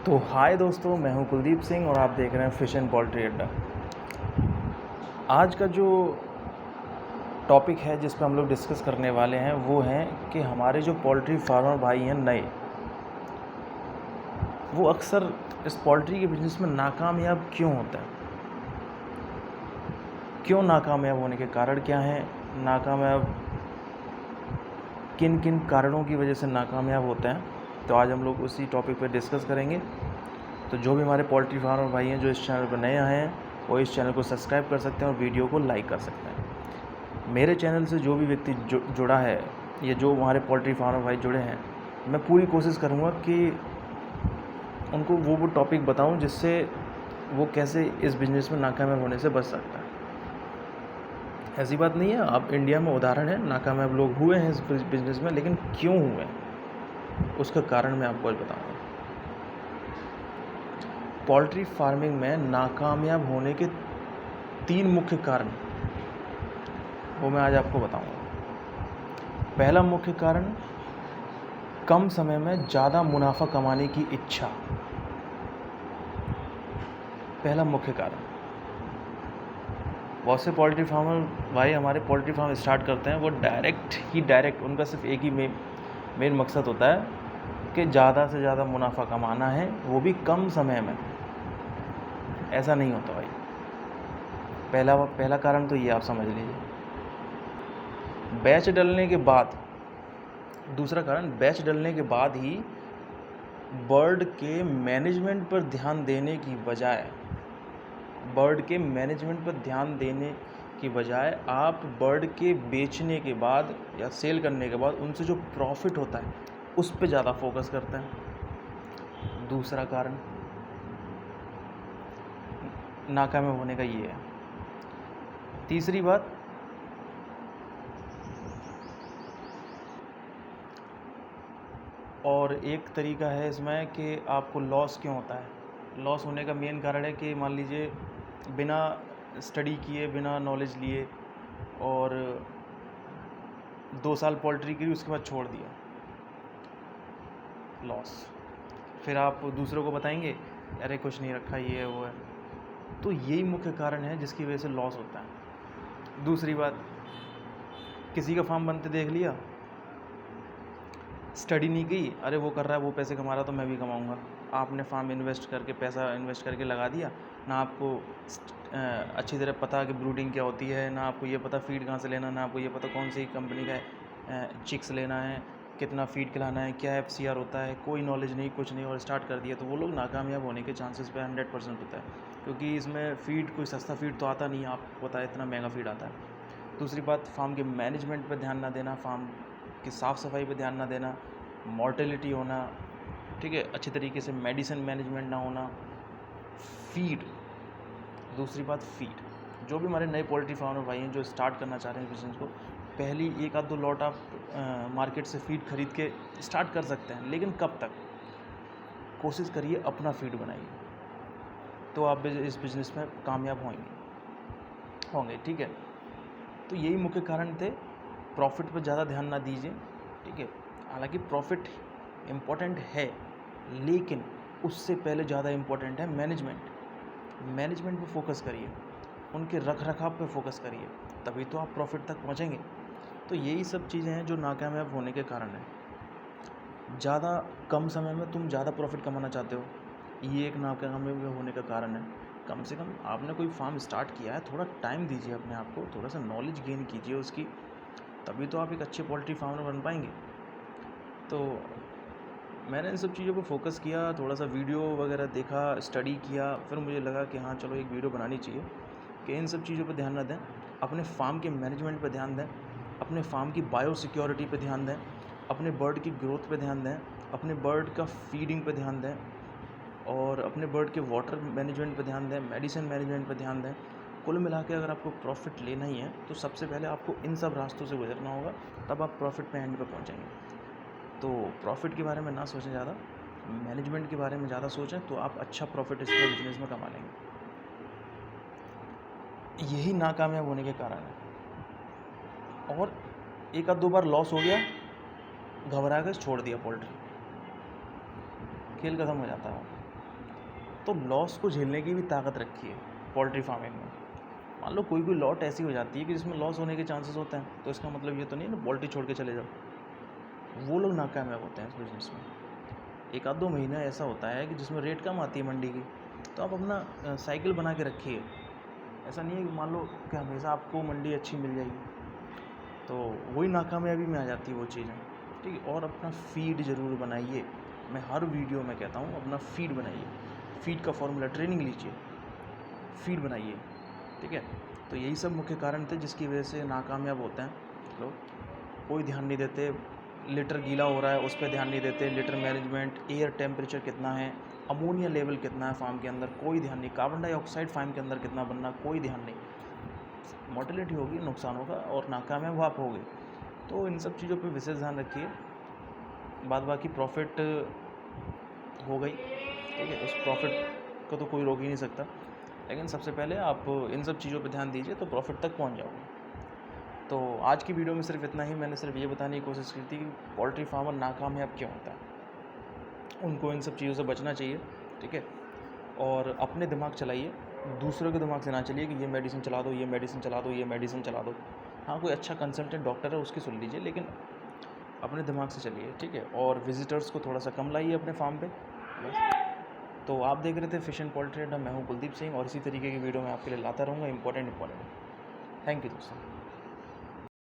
तो हाय दोस्तों, मैं हूं कुलदीप सिंह और आप देख रहे हैं फिश एंड पोल्ट्री अड्डा। आज का जो टॉपिक है जिस पर हम लोग डिस्कस करने वाले हैं वो है कि हमारे जो पोल्ट्री फार्मर भाई हैं नए, वो अक्सर इस पोल्ट्री के बिज़नेस में नाकामयाब क्यों होता है, क्यों नाकामयाब होने के कारण क्या हैं, नाकामयाब किन किन कारणों की वजह से नाकामयाब होते हैं। तो आज हम लोग उसी टॉपिक पर डिस्कस करेंगे। तो जो भी हमारे पोल्ट्री फार्मर भाई हैं जो इस चैनल पर नए आए हैं वो इस चैनल को सब्सक्राइब कर सकते हैं और वीडियो को लाइक कर सकते हैं। मेरे चैनल से जो भी व्यक्ति जुड़ा है या जो हमारे पोल्ट्री फार्मर भाई जुड़े हैं, मैं पूरी कोशिश करूँगा कि उनको वो टॉपिक बताऊँ जिससे वो कैसे इस बिज़नेस में नाकामयाब होने से बच सकता है। ऐसी बात नहीं है, आप इंडिया में उदाहरण है, नाकामयाब लोग हुए हैं इस बिज़नेस में, लेकिन क्यों हुए उसका कारण मैं आपको आज बताऊँगा। पोल्ट्री फार्मिंग में नाकामयाब होने के 3 मुख्य कारण वो मैं आज आपको बताऊंगा। पहला मुख्य कारण, कम समय में ज़्यादा मुनाफा कमाने की इच्छा। पहला मुख्य कारण, बहुत से पोल्ट्री फार्मर भाई हमारे पोल्ट्री फार्म स्टार्ट करते हैं, वो डायरेक्ट उनका सिर्फ एक ही मेन मकसद होता है कि ज़्यादा से ज़्यादा मुनाफा कमाना है, वो भी कम समय में। ऐसा नहीं होता भाई। पहला कारण तो ये आप समझ लीजिए। बैच डलने के बाद, दूसरा कारण, बैच डलने के बाद ही बर्ड के मैनेजमेंट पर ध्यान देने की बजाय आप बर्ड के बेचने के बाद या सेल करने के बाद उनसे जो प्रॉफिट होता है उस पर ज़्यादा फोकस करते हैं। दूसरा कारण नाकामयाब होने का ये है। तीसरी बात, और एक तरीका है इसमें कि आपको लॉस क्यों होता है। लॉस होने का मेन कारण है कि मान लीजिए बिना स्टडी किए, बिना नॉलेज लिए और 2 साल पोल्ट्री की, उसके बाद छोड़ दिया, लॉस। फिर आप दूसरों को बताएंगे अरे कुछ नहीं रखा, ये है वो है। तो यही मुख्य कारण है जिसकी वजह से लॉस होता है। दूसरी बात, किसी का फार्म बनते देख लिया, स्टडी नहीं की, अरे वो कर रहा है, वो पैसे कमा रहा तो मैं भी कमाऊंगा। आपने फार्म पैसा इन्वेस्ट करके लगा दिया, ना आपको अच्छी तरह पता कि ब्रूडिंग क्या होती है, ना आपको ये पता फीड कहाँ से लेना, ना आपको ये पता कौन सी कंपनी का चिक्स लेना है, कितना फीड खिलाना है, क्या FCR होता है, कोई नॉलेज नहीं, कुछ नहीं, और स्टार्ट कर दिया, तो वो लोग नाकामयाब होने के चांसेस पे 100% होता है। क्योंकि इसमें फ़ीड कोई सस्ता फ़ीड तो आता नहीं, आपको पता है इतना महंगा फ़ीड आता है। दूसरी बात, फार्म के मैनेजमेंट पर ध्यान ना देना, फार्म की साफ़ सफाई पर ध्यान ना देना, मॉर्टेलिटी होना, ठीक है, अच्छी तरीके से मेडिसिन मैनेजमेंट ना होना, फीड। दूसरी बात, फीड। जो भी हमारे नए पोल्ट्री फार्मर भाई हैं जो स्टार्ट करना चाह रहे हैं बिजनेस को, पहली 1-2 लॉट आप मार्केट से फीड खरीद के स्टार्ट कर सकते हैं, लेकिन कब तक? कोशिश करिए अपना फीड बनाइए, तो आप इस बिज़नेस में कामयाब होंगे, ठीक है। तो यही मुख्य कारण थे। प्रॉफिट पर ज़्यादा ध्यान ना दीजिए, ठीक है। हालांकि प्रॉफिट इम्पोर्टेंट है, लेकिन उससे पहले ज़्यादा इम्पोर्टेंट है मैनेजमेंट पे फोकस करिए, उनके रख रखाव पे फोकस करिए, तभी तो आप प्रॉफिट तक पहुँचेंगे। तो यही सब चीज़ें हैं जो नाकामयाब होने के कारण हैं। ज़्यादा कम समय में तुम ज़्यादा प्रॉफिट कमाना चाहते हो, ये एक नाकामयाब होने का कारण है। कम से कम आपने कोई फार्म स्टार्ट किया है, थोड़ा टाइम दीजिए अपने आप को, थोड़ा सा नॉलेज गेन कीजिए उसकी, तभी तो आप एक अच्छे पोल्ट्री फार्मर बन पाएंगे। तो मैंने इन सब चीज़ों पर फोकस किया, थोड़ा सा वीडियो वगैरह देखा, स्टडी किया, फिर मुझे लगा कि हाँ चलो एक वीडियो बनानी चाहिए कि इन सब चीज़ों पर ध्यान ना दें, अपने फार्म के मैनेजमेंट पर ध्यान दें, अपने फार्म की बायो सिक्योरिटी पर ध्यान दें, अपने बर्ड की ग्रोथ पे ध्यान दें, अपने बर्ड का फीडिंग पे ध्यान दें, और अपने बर्ड के वाटर मैनेजमेंट पे ध्यान दें, मेडिसिन मैनेजमेंट पे ध्यान दें। कुल मिला के अगर आपको प्रॉफिट लेना ही है तो सबसे पहले आपको इन सब रास्तों से गुजरना होगा, तब आप प्रॉफिट पे एंड पे पहुंचेंगे। तो प्रॉफिट के बारे में ना सोचें ज़्यादा, मैनेजमेंट के बारे में ज़्यादा सोचें, तो आप अच्छा प्रॉफिट इस बिजनेस में कमा लेंगे। यही नाकामयाब होने के कारण है। और 1-2 बार लॉस हो गया, घबरा कर छोड़ दिया पोल्ट्री, खेल ख़त्म हो जाता है। तो लॉस को झेलने की भी ताकत रखी है पोल्ट्री फार्मिंग में। मान लो कोई लॉट ऐसी हो जाती है कि जिसमें लॉस होने के चांसेस होते हैं, तो इसका मतलब ये तो नहीं ना पोल्ट्री छोड़ के चले जाओ। वो लोग नाकामयाब होते हैं इस बिज़नेस में। एक आध 2 महीना ऐसा होता है कि जिसमें रेट कम आती है मंडी की, तो आप अपना साइकिल बना के रखिए। ऐसा नहीं है कि मान लो कि हमेशा आपको मंडी अच्छी मिल जाएगी, तो वही नाकामयाबी में आ जाती है वो चीज़ें। ठीक है, और अपना फीड ज़रूर बनाइए। मैं हर वीडियो में कहता हूँ अपना फीड बनाइए, फीड का फॉर्मूला ट्रेनिंग लीजिए, फीड बनाइए। ठीक है, तो यही सब मुख्य कारण थे जिसकी वजह से नाकामयाब होते हैं लोग। कोई ध्यान नहीं देते, लिटर गीला हो रहा है उस पर ध्यान नहीं देते, लिटर मैनेजमेंट, एयर टेम्परेचर कितना है, अमोनिया लेवल कितना है फार्म के अंदर, कोई ध्यान नहीं, कार्बन डाइऑक्साइड फार्म के अंदर कितना बनना, कोई ध्यान नहीं। मोर्टेलिटी होगी, नुकसान होगा और नाकामयाब आप होगे। तो इन सब चीज़ों पे विशेष ध्यान रखिए। बाद बाकी प्रॉफिट हो गई, ठीक है, उस प्रॉफिट को तो कोई रोक ही नहीं सकता, लेकिन सबसे पहले आप इन सब चीज़ों पे ध्यान दीजिए तो प्रॉफिट तक पहुंच जाओगे। तो आज की वीडियो में सिर्फ इतना ही। मैंने सिर्फ ये बताने की कोशिश की थी कि पोल्ट्री फार्मर नाकामयाब क्यों होता है, उनको इन सब चीज़ों से बचना चाहिए। ठीक है, और अपने दिमाग चलाइए, दूसरों के दिमाग से ना चलिए कि ये मेडिसिन चला दो, ये मेडिसिन चला दो, ये मेडिसिन चला दो। हाँ, कोई अच्छा कंसल्टेंट डॉक्टर है उसकी सुन लीजिए, लेकिन अपने दिमाग से चलिए। ठीक है, और विजिटर्स को थोड़ा सा कम लाइए अपने फार्म पे बस। तो आप देख रहे थे फिश एंड पोल्ट्री अड्डा, मैं हूँ कुलदीप सिंह, और इसी तरीके की वीडियो मैं आपके लिए लाता रहूँगा इंपॉर्टेंट। थैंक यू दोस्तों।